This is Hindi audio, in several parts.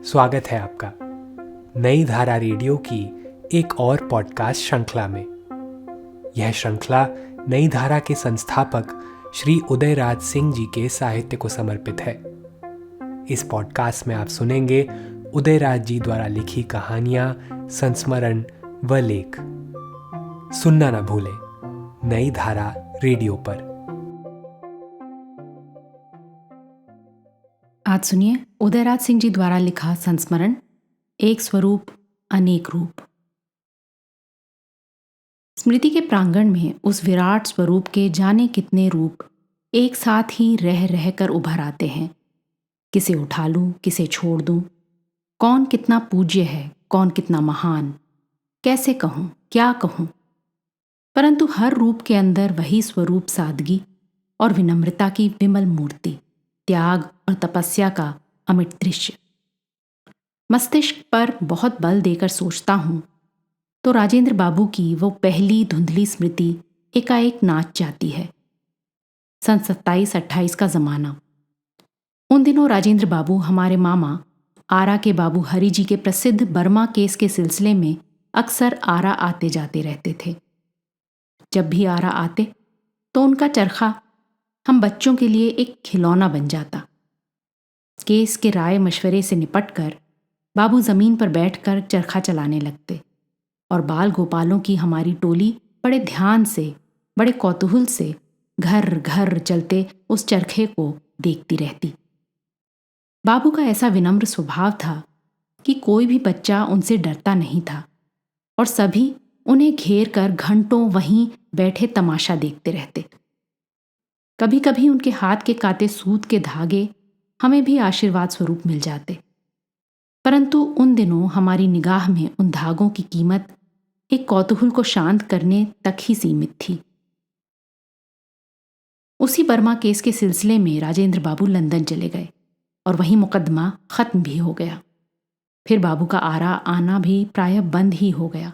स्वागत है आपका नई धारा रेडियो की एक और पॉडकास्ट श्रृंखला में। यह श्रृंखला नई धारा के संस्थापक श्री उदयराज सिंह जी के साहित्य को समर्पित है। इस पॉडकास्ट में आप सुनेंगे उदयराज जी द्वारा लिखी कहानियां, संस्मरण व लेख। सुनना न भूलें नई धारा रेडियो पर। आज सुनिए उदयराज सिंह जी द्वारा लिखा संस्मरण, एक स्वरूप अनेक रूप। स्मृति के प्रांगण में उस विराट स्वरूप के जाने कितने रूप एक साथ ही रह रह कर उभर आते हैं। किसे उठा लूं, किसे छोड़ दूं, कौन कितना पूज्य है, कौन कितना महान, कैसे कहूं, क्या कहूं। परंतु हर रूप के अंदर वही स्वरूप सादगी और विनम्रता की विमल मूर्ति, त्याग और तपस्या का अमिट दृश्य। मस्तिष्क पर बहुत बल देकर सोचता हूं तो राजेंद्र बाबू की वो पहली धुंधली स्मृति एकाएक नाच जाती है। सन 27-28 का जमाना। उन दिनों राजेंद्र बाबू हमारे मामा आरा के बाबू हरि जी के प्रसिद्ध बर्मा केस के सिलसिले में अक्सर आरा आते जाते रहते थे। जब भी आरा आते तो उनका चरखा हम बच्चों के लिए एक खिलौना बन जाता। केस के राय मशवरे से निपटकर बाबू जमीन पर बैठकर चरखा चलाने लगते और बाल गोपालों की हमारी टोली बड़े ध्यान से, बड़े कौतूहल से घर घर चलते उस चरखे को देखती रहती। बाबू का ऐसा विनम्र स्वभाव था कि कोई भी बच्चा उनसे डरता नहीं था और सभी उन्हें घेर कर घंटों वहीं बैठे तमाशा देखते रहते। कभी कभी उनके हाथ के काते सूत के धागे हमें भी आशीर्वाद स्वरूप मिल जाते, परंतु उन दिनों हमारी निगाह में उन धागों की कीमत एक कौतूहल को शांत करने तक ही सीमित थी। उसी बर्मा केस के सिलसिले में राजेंद्र बाबू लंदन चले गए और वहीं मुकदमा खत्म भी हो गया। फिर बाबू का आरा आना भी प्रायः बंद ही हो गया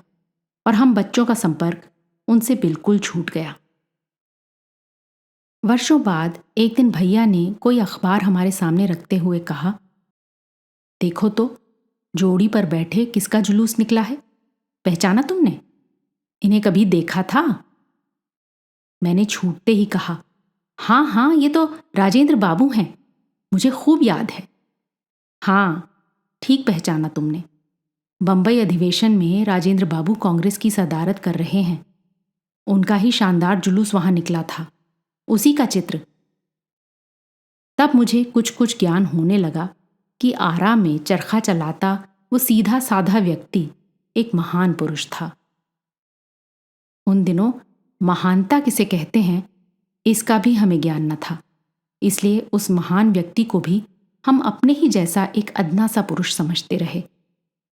और हम बच्चों का संपर्क उनसे बिल्कुल छूट गया। वर्षों बाद एक दिन भैया ने कोई अखबार हमारे सामने रखते हुए कहा, देखो तो जोड़ी पर बैठे किसका जुलूस निकला है, पहचाना तुमने? इन्हें कभी देखा था? मैंने छूटते ही कहा, हाँ हाँ, ये तो राजेंद्र बाबू हैं, मुझे खूब याद है। हाँ, ठीक पहचाना तुमने। बंबई अधिवेशन में राजेंद्र बाबू कांग्रेस की सदारत कर रहे हैं। उनका ही शानदार जुलूस वहां निकला था, उसी का चित्र। तब मुझे कुछ कुछ ज्ञान होने लगा कि आरा में चरखा चलाता वो सीधा साधा व्यक्ति एक महान पुरुष था। उन दिनों महानता किसे कहते हैं इसका भी हमें ज्ञान न था, इसलिए उस महान व्यक्ति को भी हम अपने ही जैसा एक अदना सा पुरुष समझते रहे,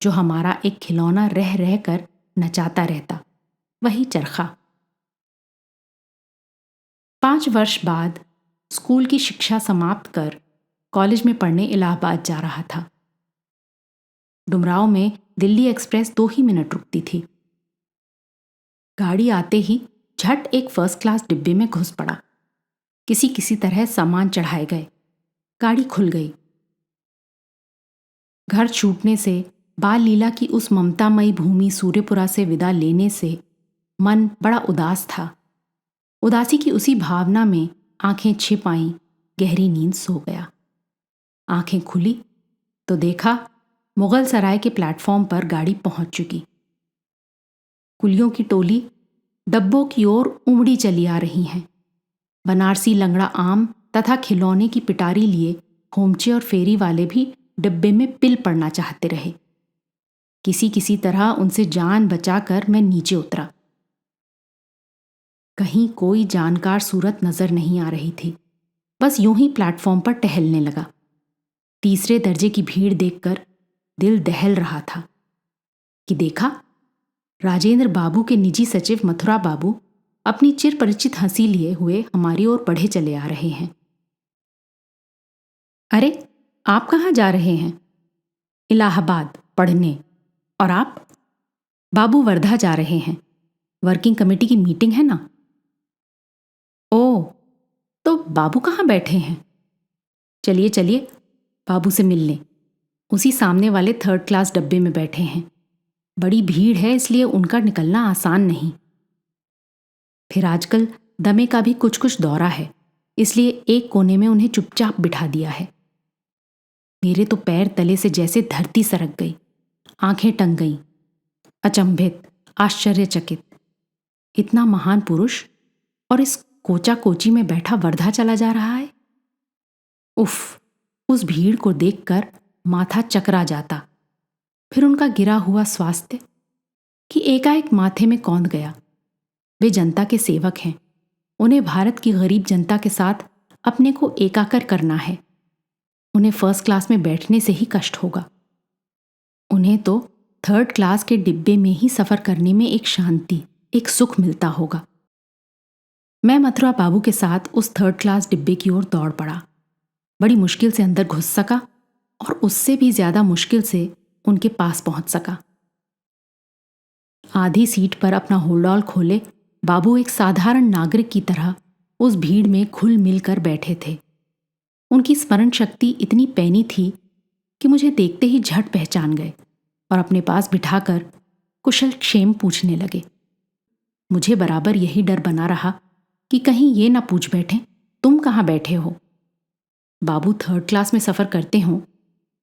जो हमारा एक खिलौना रह रह कर नचाता रहता, वही चरखा। 5 वर्ष बाद स्कूल की शिक्षा समाप्त कर कॉलेज में पढ़ने इलाहाबाद जा रहा था। डुमराव में दिल्ली एक्सप्रेस 2 ही मिनट रुकती थी। गाड़ी आते ही झट एक फर्स्ट क्लास डिब्बे में घुस पड़ा। किसी तरह सामान चढ़ाए गए, गाड़ी खुल गई। घर छूटने से, बाल लीला की उस ममतामयी भूमि सूर्यपुरा से विदा लेने से मन बड़ा उदास था। उदासी की उसी भावना में आंखें छिप आईं, गहरी नींद सो गया। आंखें खुली तो देखा मुगल सराय के प्लेटफॉर्म पर गाड़ी पहुंच चुकी। कुलियों की टोली डब्बों की ओर उमड़ी चली आ रही हैं। बनारसी लंगड़ा आम तथा खिलौने की पिटारी लिए होमचे और फेरी वाले भी डिब्बे में पिल पड़ना चाहते रहे। किसी तरह उनसे जान बचाकर मैं नीचे उतरा। कहीं कोई जानकार सूरत नजर नहीं आ रही थी, बस यूं ही प्लेटफॉर्म पर टहलने लगा। तीसरे दर्जे की भीड़ देखकर दिल दहल रहा था कि देखा राजेंद्र बाबू के निजी सचिव मथुरा बाबू अपनी चिर परिचित हंसी लिए हुए हमारी ओर बढ़े चले आ रहे हैं। अरे, आप कहाँ जा रहे हैं? इलाहाबाद पढ़ने। और आप? बाबू वर्धा जा रहे हैं, वर्किंग कमेटी की मीटिंग है ना। ओह, तो बाबू कहाँ बैठे हैं? चलिए चलिए, बाबू से मिल लें। उसी सामने वाले 3rd क्लास डब्बे में बैठे हैं। बड़ी भीड़ है, इसलिए उनका निकलना आसान नहीं। फिर आजकल दमे का भी कुछ कुछ दौरा है, इसलिए एक कोने में उन्हें चुपचाप बिठा दिया है। मेरे तो पैर तले से जैसे धरती सरक गई, आंखें टंग गईं, अचंभित, आश्चर्यचकित। इतना महान पुरुष और इस कोचा कोची में बैठा वर्धा चला जा रहा है। उफ, उस भीड़ को देखकर माथा चकरा जाता। फिर उनका गिरा हुआ स्वास्थ्य कि एकाएक माथे में कौंध गया। वे जनता के सेवक हैं, उन्हें भारत की गरीब जनता के साथ अपने को एकाकर करना है। उन्हें 1st क्लास में बैठने से ही कष्ट होगा। उन्हें तो 3rd क्लास के डिब्बे में ही सफर करने में एक शांति, एक सुख मिलता होगा। मैं मथुरा बाबू के साथ उस 3rd क्लास डिब्बे की ओर दौड़ पड़ा। बड़ी मुश्किल से अंदर घुस सका और उससे भी ज्यादा मुश्किल से उनके पास पहुंच सका। आधी सीट पर अपना होल्डॉल खोले बाबू एक साधारण नागरिक की तरह उस भीड़ में घुल मिल कर बैठे थे। उनकी स्मरण शक्ति इतनी पैनी थी कि मुझे देखते ही झट पहचान गए और अपने पास बिठाकर कुशल क्षेम पूछने लगे। मुझे बराबर यही डर बना रहा कि कहीं ये ना पूछ बैठे, तुम कहाँ बैठे हो? बाबू 3rd क्लास में सफ़र करते हों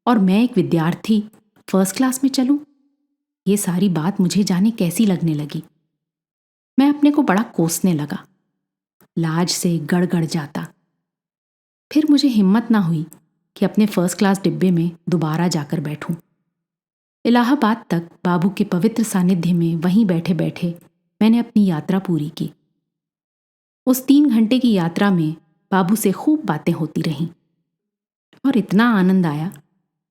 और मैं एक विद्यार्थी 1st क्लास में चलूं? ये सारी बात मुझे जाने कैसी लगने लगी। मैं अपने को बड़ा कोसने लगा, लाज से गड़गड़ जाता। फिर मुझे हिम्मत ना हुई कि अपने 1st क्लास डिब्बे में दोबारा जाकर बैठूं। इलाहाबाद तक बाबू के पवित्र सानिध्य में वहीं बैठे बैठे मैंने अपनी यात्रा पूरी की। उस 3 घंटे की यात्रा में बाबू से खूब बातें होती रहीं और इतना आनंद आया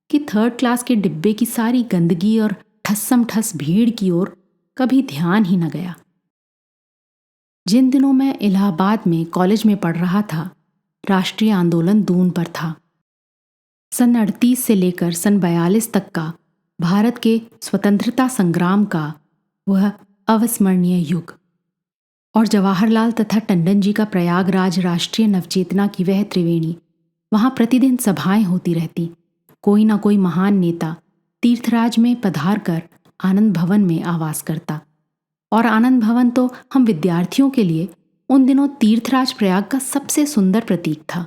कि 3rd क्लास के डिब्बे की सारी गंदगी और ठस्सम ठस भीड़ की ओर कभी ध्यान ही न गया। जिन दिनों मैं इलाहाबाद में कॉलेज में पढ़ रहा था, राष्ट्रीय आंदोलन दून पर था। सन 38 से लेकर सन 42 तक का भारत के स्वतंत्रता संग्राम का वह अविस्मरणीय युग और जवाहरलाल तथा टंडन जी का प्रयागराज राष्ट्रीय नवचेतना की वह त्रिवेणी। वहाँ प्रतिदिन सभाएं होती रहती। कोई ना कोई महान नेता तीर्थराज में पधार कर आनंद भवन में आवास करता और आनंद भवन तो हम विद्यार्थियों के लिए उन दिनों तीर्थराज प्रयाग का सबसे सुंदर प्रतीक था।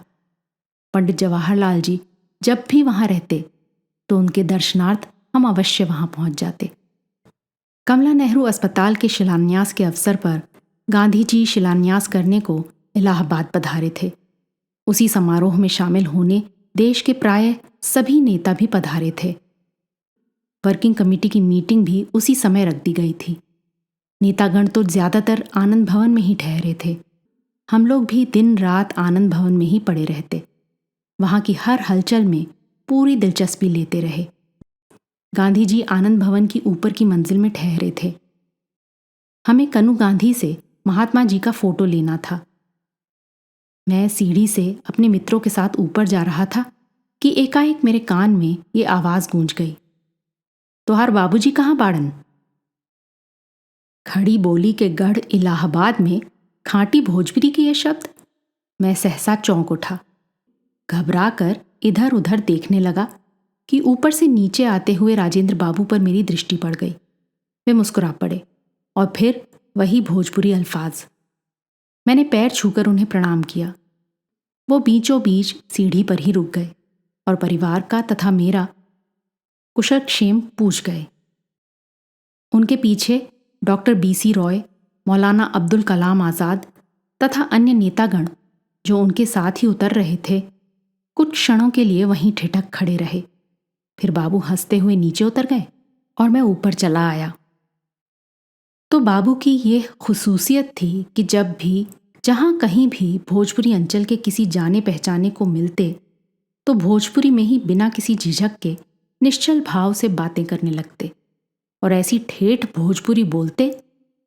पंडित जवाहरलाल जी जब भी वहाँ रहते तो उनके दर्शनार्थ हम अवश्य वहाँ पहुँच जाते। कमला नेहरू अस्पताल के शिलान्यास के अवसर पर गांधी जी शिलान्यास करने को इलाहाबाद पधारे थे। उसी समारोह में शामिल होने देश के प्रायः सभी नेता भी पधारे थे। वर्किंग कमेटी की मीटिंग भी उसी समय रख दी गई थी। नेतागण तो ज्यादातर आनंद भवन में ही ठहरे थे। हम लोग भी दिन रात आनंद भवन में ही पड़े रहते। वहाँ की हर हलचल में पूरी दिलचस्पी लेते रहे। गांधी जी आनंद भवन की ऊपर की मंजिल में ठहरे थे। हमें कनु गांधी से महात्मा जी का फोटो लेना था। मैं सीढ़ी से अपने मित्रों के साथ ऊपर जा रहा था कि एकाएक मेरे कान में ये आवाज गूंज गई, तोहार बाबूजी कहाँ बाड़न? खड़ी बोली के गढ़ इलाहाबाद में खांटी भोजपुरी के ये शब्द। मैं सहसा चौंक उठा, घबरा कर इधर उधर देखने लगा कि ऊपर से नीचे आते हुए राजेंद्र बाबू पर मेरी दृष्टि पड़ गई। वे मुस्कुरा पड़े और फिर वही भोजपुरी अल्फाज। मैंने पैर छूकर उन्हें प्रणाम किया। वो बीचों बीच सीढ़ी पर ही रुक गए और परिवार का तथा मेरा कुशल क्षेम पूछ गए। उनके पीछे डॉक्टर BC रॉय, मौलाना अब्दुल कलाम आज़ाद तथा अन्य नेतागण जो उनके साथ ही उतर रहे थे, कुछ क्षणों के लिए वहीं ठिठक खड़े रहे। फिर बाबू हंसते हुए नीचे उतर गए और मैं ऊपर चला आया। तो बाबू की ये खुसूसियत थी कि जब भी जहाँ कहीं भी भोजपुरी अंचल के किसी जाने पहचाने को मिलते तो भोजपुरी में ही बिना किसी झिझक के निश्चल भाव से बातें करने लगते और ऐसी ठेठ भोजपुरी बोलते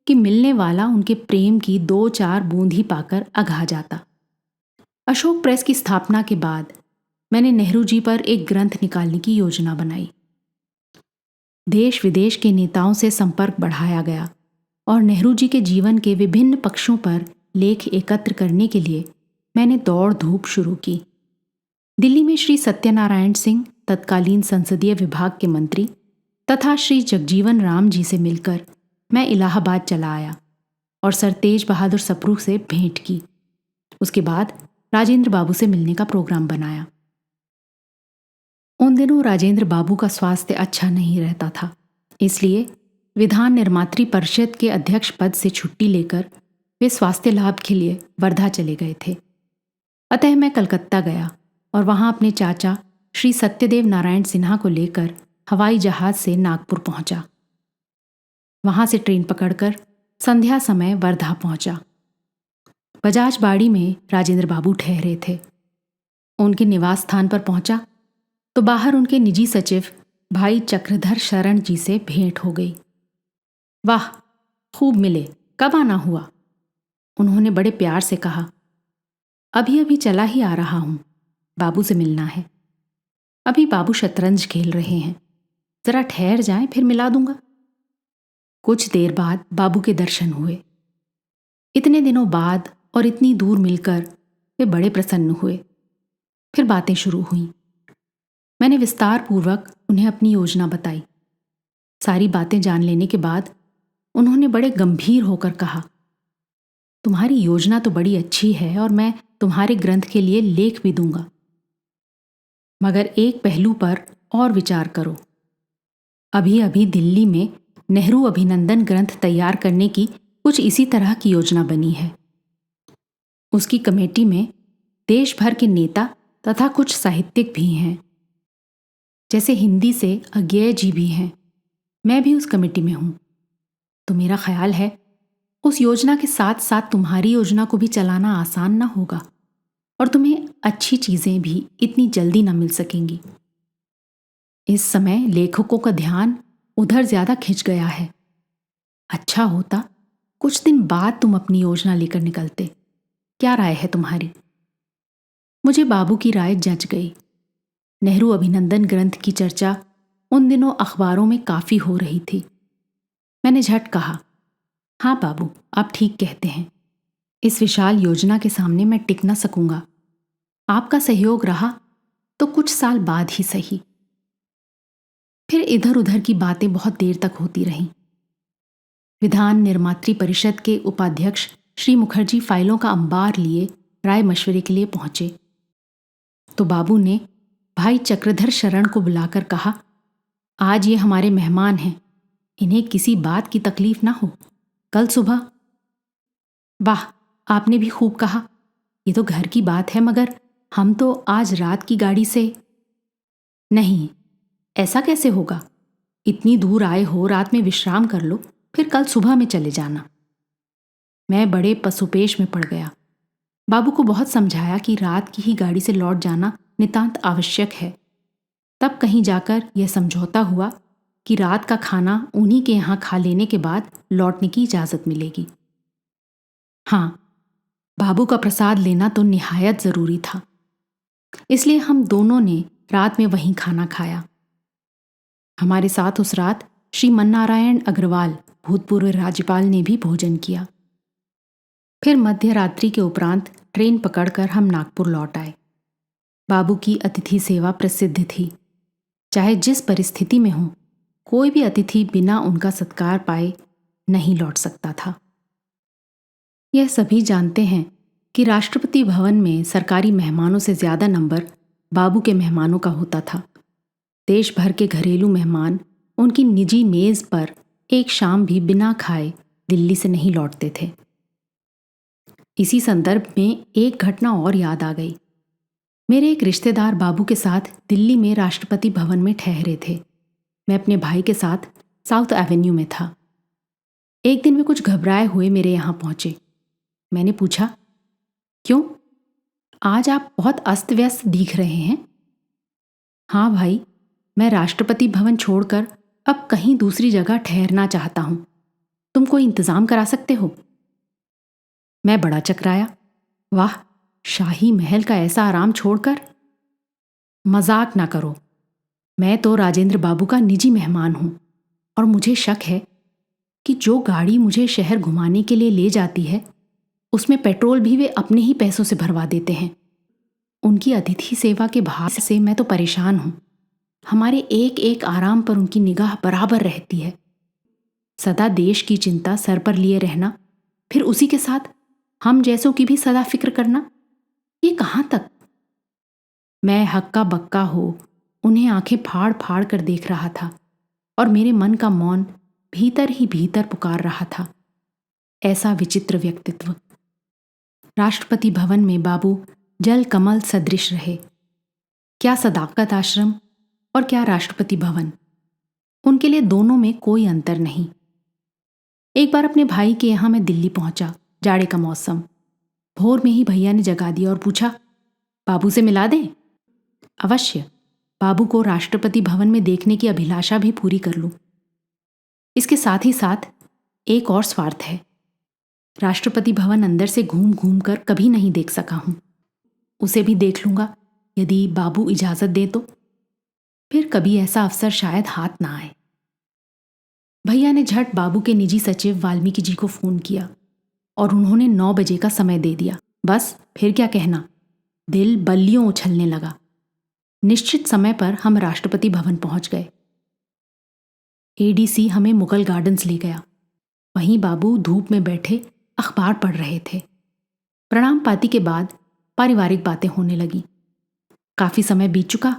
कि मिलने वाला उनके प्रेम की 2-4 बूंद ही पाकर अघा जाता। अशोक प्रेस की स्थापना के बाद मैंने नेहरू जी पर एक ग्रंथ निकालने की योजना बनाई। देश विदेश के नेताओं से संपर्क बढ़ाया गया और नेहरू जी के जीवन के विभिन्न पक्षों पर लेख एकत्र करने के लिए मैंने दौड़ धूप शुरू की। दिल्ली में श्री सत्यनारायण सिंह, तत्कालीन संसदीय विभाग के मंत्री तथा श्री जगजीवन राम जी से मिलकर मैं इलाहाबाद चला आया और सर तेज बहादुर सप्रू से भेंट की। उसके बाद राजेंद्र बाबू से मिलने का प्रोग्राम बनाया। उन दिनों राजेंद्र बाबू का स्वास्थ्य अच्छा नहीं रहता था, इसलिए विधान निर्मात्री परिषद के अध्यक्ष पद से छुट्टी लेकर वे स्वास्थ्य लाभ के लिए वर्धा चले गए थे। अतः मैं कलकत्ता गया और वहां अपने चाचा श्री सत्यदेव नारायण सिन्हा को लेकर हवाई जहाज से नागपुर पहुंचा। वहां से ट्रेन पकड़कर संध्या समय वर्धा पहुंचा। बजाज बाड़ी में राजेंद्र बाबू ठहरे थे। उनके निवास स्थान पर पहुंचा तो बाहर उनके निजी सचिव भाई चक्रधर शरण जी से भेंट हो गई। वाह, खूब मिले, कब आना हुआ? उन्होंने बड़े प्यार से कहा। अभी अभी चला ही आ रहा हूं, बाबू से मिलना है। अभी बाबू शतरंज खेल रहे हैं, जरा ठहर जाएं, फिर मिला दूंगा। कुछ देर बाद बाबू के दर्शन हुए। इतने दिनों बाद और इतनी दूर मिलकर वे बड़े प्रसन्न हुए। फिर बातें शुरू हुईं। मैंने विस्तार पूर्वक उन्हें अपनी योजना बताई। सारी बातें जान लेने के बाद उन्होंने बड़े गंभीर होकर कहा, तुम्हारी योजना तो बड़ी अच्छी है और मैं तुम्हारे ग्रंथ के लिए लेख भी दूंगा, मगर एक पहलू पर और विचार करो। अभी अभी दिल्ली में नेहरू अभिनंदन ग्रंथ तैयार करने की कुछ इसी तरह की योजना बनी है। उसकी कमेटी में देश भर के नेता तथा कुछ साहित्यिक भी हैं, जैसे हिंदी से अज्ञेय जी भी हैं। मैं भी उस कमेटी में हूं। तो मेरा ख्याल है उस योजना के साथ साथ तुम्हारी योजना को भी चलाना आसान ना होगा और तुम्हें अच्छी चीजें भी इतनी जल्दी ना मिल सकेंगी। इस समय लेखकों का ध्यान उधर ज्यादा खिंच गया है। अच्छा होता कुछ दिन बाद तुम अपनी योजना लेकर निकलते। क्या राय है तुम्हारी? मुझे बाबू की राय जच गई। नेहरू अभिनंदन ग्रंथ की चर्चा उन दिनों अखबारों में काफी हो रही थी। मैंने झट कहा, हाँ बाबू, आप ठीक कहते हैं। इस विशाल योजना के सामने मैं टिक न सकूंगा। आपका सहयोग रहा तो कुछ साल बाद ही सही। फिर इधर उधर की बातें बहुत देर तक होती रहीं। विधान निर्मात्री परिषद के उपाध्यक्ष श्री मुखर्जी फाइलों का अंबार लिए राय मशवरे के लिए पहुंचे तो बाबू ने भाई चक्रधर शरण को बुलाकर कहा, आज ये हमारे मेहमान हैं, इन्हें किसी बात की तकलीफ ना हो। कल सुबह। वाह, आपने भी खूब कहा। ये तो घर की बात है, मगर हम तो आज रात की गाड़ी से। नहीं, ऐसा कैसे होगा? इतनी दूर आए हो, रात में विश्राम कर लो, फिर कल सुबह में चले जाना। मैं बड़े पसुपेश में पड़ गया। बाबू को बहुत समझाया कि रात की ही गाड़ी से लौट जाना नितांत आवश्यक है। तब कहीं जाकर यह समझौता हुआ कि रात का खाना उन्हीं के यहाँ खा लेने के बाद लौटने की इजाज़त मिलेगी। हाँ, बाबू का प्रसाद लेना तो निहायत ज़रूरी था, इसलिए हम दोनों ने रात में वहीं खाना खाया। हमारे साथ उस रात श्री मन्नारायण अग्रवाल भूतपूर्व राज्यपाल ने भी भोजन किया। फिर मध्य रात्रि के उपरांत ट्रेन पकड़कर हम नागपुर लौट आए। बाबू की अतिथि सेवा प्रसिद्ध थी। चाहे जिस परिस्थिति में हो, कोई भी अतिथि बिना उनका सत्कार पाए नहीं लौट सकता था। यह सभी जानते हैं कि राष्ट्रपति भवन में सरकारी मेहमानों से ज्यादा नंबर बाबू के मेहमानों का होता था। देश भर के घरेलू मेहमान उनकी निजी मेज पर एक शाम भी बिना खाए दिल्ली से नहीं लौटते थे। इसी संदर्भ में एक घटना और याद आ गई। मेरे एक रिश्तेदार बाबू के साथ दिल्ली में राष्ट्रपति भवन में ठहरे थे। मैं अपने भाई के साथ साउथ एवेन्यू में था। एक दिन वे कुछ घबराए हुए मेरे यहाँ पहुंचे। मैंने पूछा, क्यों, आज आप बहुत अस्त व्यस्त दिख रहे हैं? हाँ भाई, मैं राष्ट्रपति भवन छोड़कर अब कहीं दूसरी जगह ठहरना चाहता हूं। तुम कोई इंतजाम करा सकते हो? मैं बड़ा चकराया। वाह, शाही महल का ऐसा आराम छोड़कर? मजाक ना करो। मैं तो राजेंद्र बाबू का निजी मेहमान हूं और मुझे शक है कि जो गाड़ी मुझे शहर घुमाने के लिए ले जाती है उसमें पेट्रोल भी वे अपने ही पैसों से भरवा देते हैं। उनकी अतिथि सेवा के भाव से मैं तो परेशान हूं। हमारे एक एक आराम पर उनकी निगाह बराबर रहती है। सदा देश की चिंता सर पर लिए रहना, फिर उसी के साथ हम जैसों की भी सदा फिक्र करना, ये कहाँ तक? मैं हक्का बक्का हो उन्हें आंखें फाड़ फाड़ कर देख रहा था और मेरे मन का मौन भीतर ही भीतर पुकार रहा था। ऐसा विचित्र व्यक्तित्व। राष्ट्रपति भवन में बाबू जल कमल सदृश रहे। क्या सदाकत आश्रम और क्या राष्ट्रपति भवन, उनके लिए दोनों में कोई अंतर नहीं। एक बार अपने भाई के यहां मैं दिल्ली पहुंचा, जाड़े का मौसम। भोर में ही भैया ने जगा दिया और पूछा, बाबू से मिला दें? अवश्य, बाबू को राष्ट्रपति भवन में देखने की अभिलाषा भी पूरी कर लूं। इसके साथ ही साथ एक और स्वार्थ है। राष्ट्रपति भवन अंदर से घूम घूम कर कभी नहीं देख सका हूं। उसे भी देख लूंगा यदि बाबू इजाजत दे तो। फिर कभी ऐसा अवसर शायद हाथ ना आए। भैया ने झट बाबू के निजी सचिव वाल्मीकि जी को फोन किया और उन्होंने 9 बजे का समय दे दिया। बस फिर क्या कहना, दिल बल्लियों उछलने लगा। निश्चित समय पर हम राष्ट्रपति भवन पहुंच गए। एडीसी हमें मुगल गार्डन्स ले गया। वहीं बाबू धूप में बैठे अखबार पढ़ रहे थे। प्रणाम पाती के बाद पारिवारिक बातें होने लगी। काफी समय बीत चुका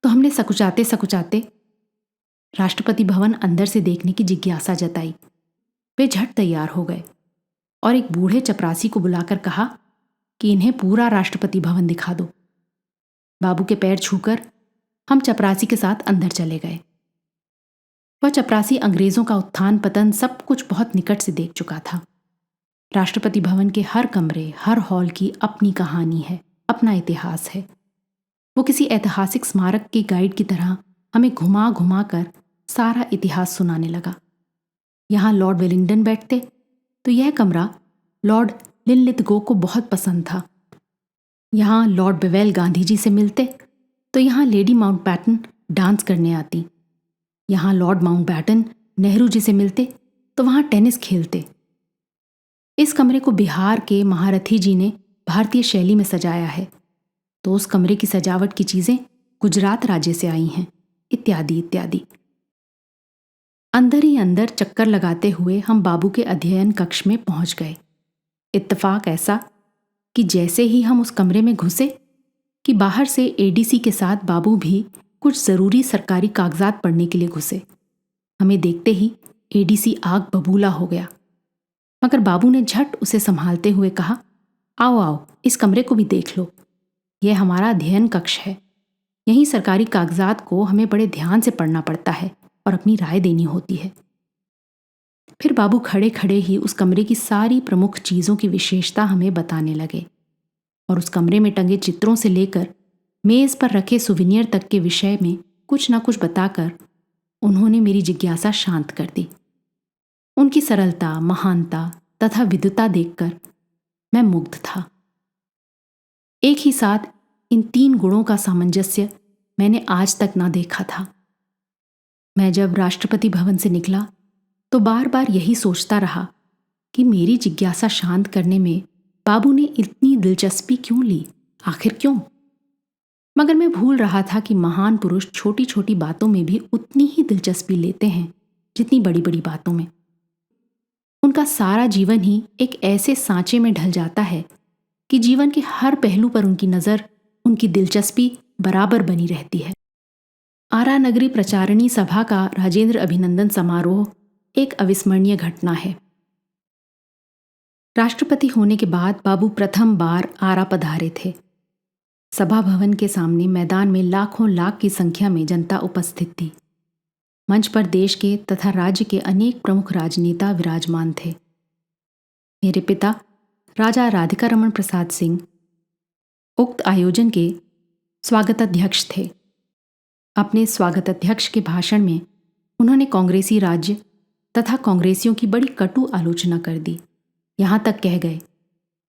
तो हमने सकुचाते सकुचाते राष्ट्रपति भवन अंदर से देखने की जिज्ञासा जताई। वे झट तैयार हो गए और एक बूढ़े चपरासी को बुलाकर कहा कि इन्हें पूरा राष्ट्रपति भवन दिखा दो। बाबू के पैर छूकर हम चपरासी के साथ अंदर चले गए। वह चपरासी अंग्रेजों का उत्थान पतन सब कुछ बहुत निकट से देख चुका था। राष्ट्रपति भवन के हर कमरे, हर हॉल की अपनी कहानी है, अपना इतिहास है। वो किसी ऐतिहासिक स्मारक के गाइड की तरह हमें घुमा घुमा कर सारा इतिहास सुनाने लगा। यहाँ लॉर्ड वेलिंगटन बैठते तो यह कमरा लॉर्ड लिनलिथगो को बहुत पसंद था। यहाँ लॉर्ड बेवेल गांधी जी से मिलते तो यहाँ लेडी माउंटबैटन डांस करने आती। यहाँ लॉर्ड माउंटबैटन नेहरू जी से मिलते तो वहाँ टेनिस खेलते। इस कमरे को बिहार के महारथी जी ने भारतीय शैली में सजाया है, तो उस कमरे की सजावट की चीजें गुजरात राज्य से आई हैं, इत्यादि इत्यादि। अंदर ही अंदर चक्कर लगाते हुए हम बाबू के अध्ययन कक्ष में पहुंच गए। इत्तेफाक ऐसा कि जैसे ही हम उस कमरे में घुसे कि बाहर से एडीसी के साथ बाबू भी कुछ जरूरी सरकारी कागजात पढ़ने के लिए घुसे। हमें देखते ही एडीसी आग बबूला हो गया, मगर बाबू ने झट उसे संभालते हुए कहा, आओ आओ, इस कमरे को भी देख लो। यह हमारा अध्ययन कक्ष है। यहीं सरकारी कागजात को हमें बड़े ध्यान से पढ़ना पड़ता है और अपनी राय देनी होती है। फिर बाबू खड़े खड़े ही उस कमरे की सारी प्रमुख चीज़ों की विशेषता हमें बताने लगे और उस कमरे में टंगे चित्रों से लेकर मेज़ पर रखे सुविनियर तक के विषय में कुछ न कुछ बताकर उन्होंने मेरी जिज्ञासा शांत कर दी। उनकी सरलता, महानता तथा विद्वता देखकर मैं मुग्ध था। एक ही साथ इन 3 गुणों का सामंजस्य मैंने आज तक ना देखा था। मैं जब राष्ट्रपति भवन से निकला तो बार बार यही सोचता रहा कि मेरी जिज्ञासा शांत करने में बाबू ने इतनी दिलचस्पी क्यों ली, आखिर क्यों? मगर मैं भूल रहा था कि महान पुरुष छोटी छोटी बातों में भी उतनी ही दिलचस्पी लेते हैं जितनी बड़ी बड़ी बातों में। उनका सारा जीवन ही एक ऐसे सांचे में ढल जाता है कि जीवन के हर पहलू पर उनकी नज़र, उनकी दिलचस्पी बराबर बनी रहती है। आरा नगरी प्रचारणी सभा का राजेंद्र अभिनंदन समारोह एक अविस्मरणीय घटना है। राष्ट्रपति होने के बाद बाबू प्रथम बार आरा पधारे थे। सभा भवन के सामने मैदान में लाखों लाख की संख्या में जनता उपस्थित थी। मंच पर देश के तथा राज्य के अनेक प्रमुख राजनेता विराजमान थे। मेरे पिता राजा राधिका रमन प्रसाद सिंह उक्त आयोजन के स्वागताध्यक्ष थे। अपने स्वागताध्यक्ष के भाषण में उन्होंने कांग्रेसी राज्य तथा कांग्रेसियों की बड़ी कटु आलोचना कर दी। यहाँ तक कह गए,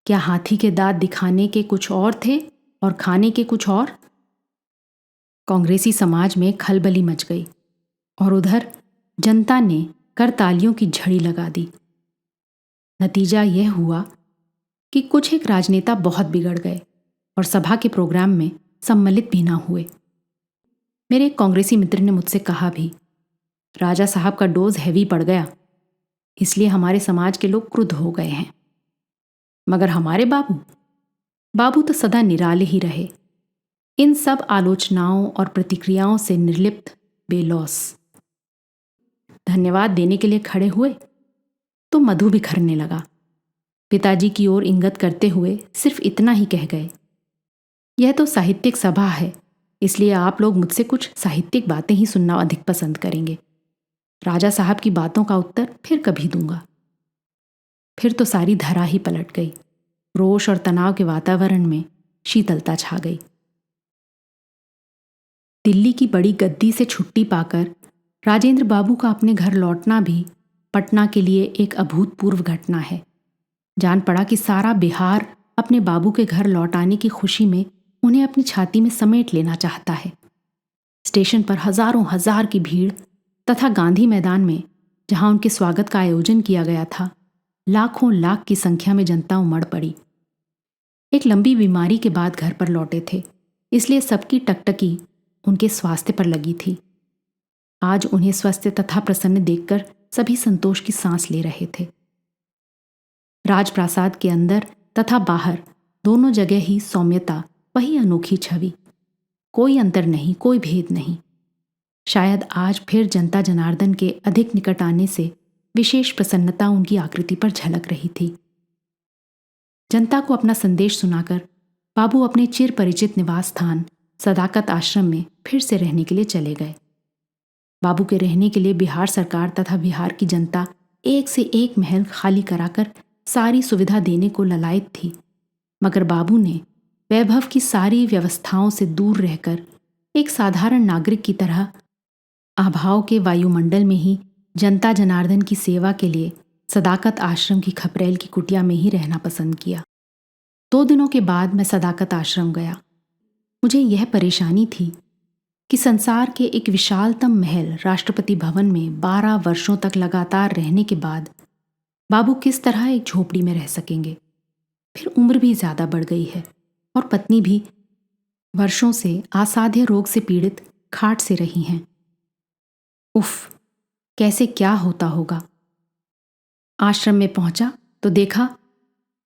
क्या हाथी के दांत दिखाने के कुछ और थे और खाने के कुछ और? कांग्रेसी समाज में खलबली मच गई और उधर जनता ने करतालियों की झड़ी लगा दी। नतीजा यह हुआ कि कुछ एक राजनेता बहुत बिगड़ गए और सभा के प्रोग्राम में सम्मिलित भी ना हुए। मेरे एक कांग्रेसी मित्र ने मुझसे कहा भी, राजा साहब का डोज हैवी पड़ गया, इसलिए हमारे समाज के लोग क्रुद्ध हो गए हैं। मगर हमारे बाबू तो सदा निराले ही रहे, इन सब आलोचनाओं और प्रतिक्रियाओं से निर्लिप्त, बेलौस। धन्यवाद देने के लिए खड़े हुए तो मधु बिखरने लगा। पिताजी की ओर इंगित करते हुए सिर्फ इतना ही कह गए, यह तो साहित्यिक सभा है, इसलिए आप लोग मुझसे कुछ साहित्यिक बातें ही सुनना अधिक पसंद करेंगे। राजा साहब की बातों का उत्तर फिर कभी दूंगा। फिर तो सारी धरा ही पलट गई। रोष और तनाव के वातावरण में शीतलता छा गई। दिल्ली की बड़ी गद्दी से छुट्टी पाकर राजेंद्र बाबू का अपने घर लौटना भी पटना के लिए एक अभूतपूर्व घटना है। जान पड़ा कि सारा बिहार अपने बाबू के घर लौट आने की खुशी में उन्हें अपनी छाती में समेट लेना चाहता है। स्टेशन पर हजारों हजार की भीड़ तथा गांधी मैदान में जहां उनके स्वागत का आयोजन किया गया था, लाखों लाख की संख्या में जनता उमड़ पड़ी। एक लंबी बीमारी के बाद घर पर लौटे थे, इसलिए सबकी टकटकी उनके स्वास्थ्य पर लगी थी। आज उन्हें स्वस्थ तथा प्रसन्न देखकर सभी संतोष की सांस ले रहे थे। राजप्रासाद के अंदर तथा बाहर दोनों जगह ही सौम्यता, वही अनोखी छवि, कोई अंतर नहीं, कोई भेद नहीं। शायद आज फिर जनता जनार्दन के अधिक निकट आने से विशेष प्रसन्नता उनकी आकृति पर झलक रही थी। जनता को अपना संदेश सुनाकर बाबू अपने चिर परिचित निवास स्थान सदाकत आश्रम में फिर से रहने के लिए चले गए। बाबू के रहने के लिए बिहार सरकार तथा बिहार की जनता एक से एक महल खाली कराकर सारी सुविधा देने को ललायत थी, मगर बाबू ने वैभव की सारी व्यवस्थाओं से दूर रहकर एक साधारण नागरिक की तरह अभाव के वायुमंडल में ही जनता जनार्दन की सेवा के लिए सदाकत आश्रम की खपरेल की कुटिया में ही रहना पसंद किया। 2 दिनों के बाद मैं सदाकत आश्रम गया। मुझे यह परेशानी थी कि संसार के एक विशालतम महल राष्ट्रपति भवन में 12 वर्षों तक लगातार रहने के बाद बाबू किस तरह एक झोपड़ी में रह सकेंगे। फिर उम्र भी ज़्यादा बढ़ गई है और पत्नी भी वर्षों से असाध्य रोग से पीड़ित खाट से रही हैं। उफ, कैसे क्या होता होगा। आश्रम में पहुंचा तो देखा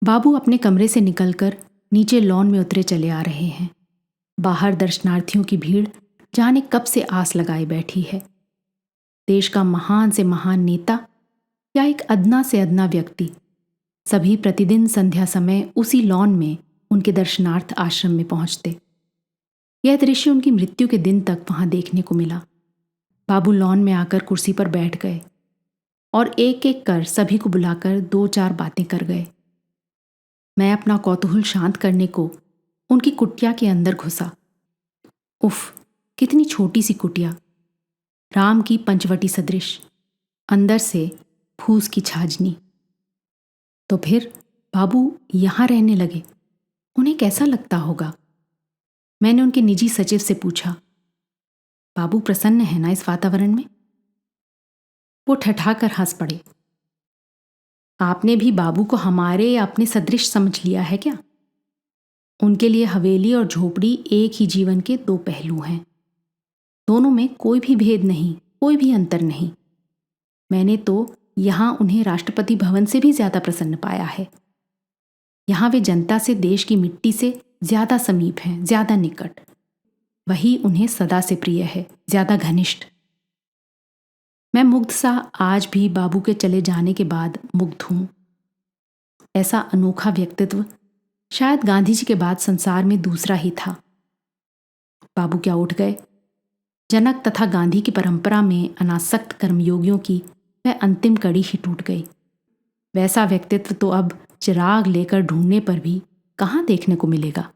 बाबू अपने कमरे से निकलकर नीचे लॉन में उतरे चले आ रहे हैं। बाहर दर्शनार्थियों की भीड़ जाने कब से आस लगाए बैठी है। देश का महान से महान नेता या एक अदना से अदना व्यक्ति, सभी प्रतिदिन संध्या समय उसी लॉन में उनके दर्शनार्थ आश्रम में पहुंचते। यह दृश्य उनकी मृत्यु के दिन तक वहां देखने को मिला। बाबू लॉन में आकर कुर्सी पर बैठ गए और एक एक कर सभी को बुलाकर 2-4 बातें कर गए। मैं अपना कौतूहल शांत करने को उनकी कुटिया के अंदर घुसा। उफ, कितनी छोटी सी कुटिया, राम की पंचवटी सदृश, अंदर से फूस की छाजनी। तो फिर बाबू यहां रहने लगे, उन्हें कैसा लगता होगा? मैंने उनके निजी सचिव से पूछा, बाबू प्रसन्न है ना इस वातावरण में? वो ठठाकर हंस पड़े। आपने भी बाबू को हमारे अपने सदृश समझ लिया है क्या? उनके लिए हवेली और झोपड़ी एक ही जीवन के 2 पहलू हैं। दोनों में कोई भी भेद नहीं, कोई भी अंतर नहीं। मैंने तो यहां उन्हें राष्ट्रपति भवन से भी ज्यादा प्रसन्न पाया है। यहां वे जनता से, देश की मिट्टी से ज्यादा समीप हैं, ज्यादा निकट। वही उन्हें सदा से प्रिय है, ज्यादा घनिष्ठ। मैं मुग्ध सा आज भी बाबू के चले जाने के बाद मुग्ध हूं। ऐसा अनोखा व्यक्तित्व शायद गांधी जी के बाद संसार में दूसरा ही था। बाबू क्या उठ गए? जनक तथा गांधी की परंपरा में अनासक्त कर्मयोगियों की वह अंतिम कड़ी ही टूट गई। वैसा व्यक्तित्व तो अब चिराग लेकर ढूंढने पर भी कहां देखने को मिलेगा।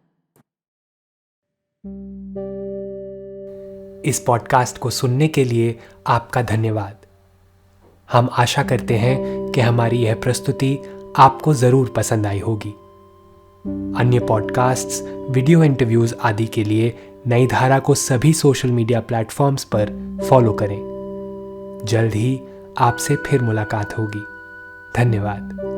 इस पॉडकास्ट को सुनने के लिए आपका धन्यवाद। हम आशा करते हैं कि हमारी यह प्रस्तुति आपको ज़रूर पसंद आई होगी। अन्य पॉडकास्ट्स, वीडियो इंटरव्यूज़ आदि के लिए नई धारा को सभी सोशल मीडिया प्लेटफॉर्म्स पर फॉलो करें। जल्द ही आपसे फिर मुलाकात होगी। धन्यवाद।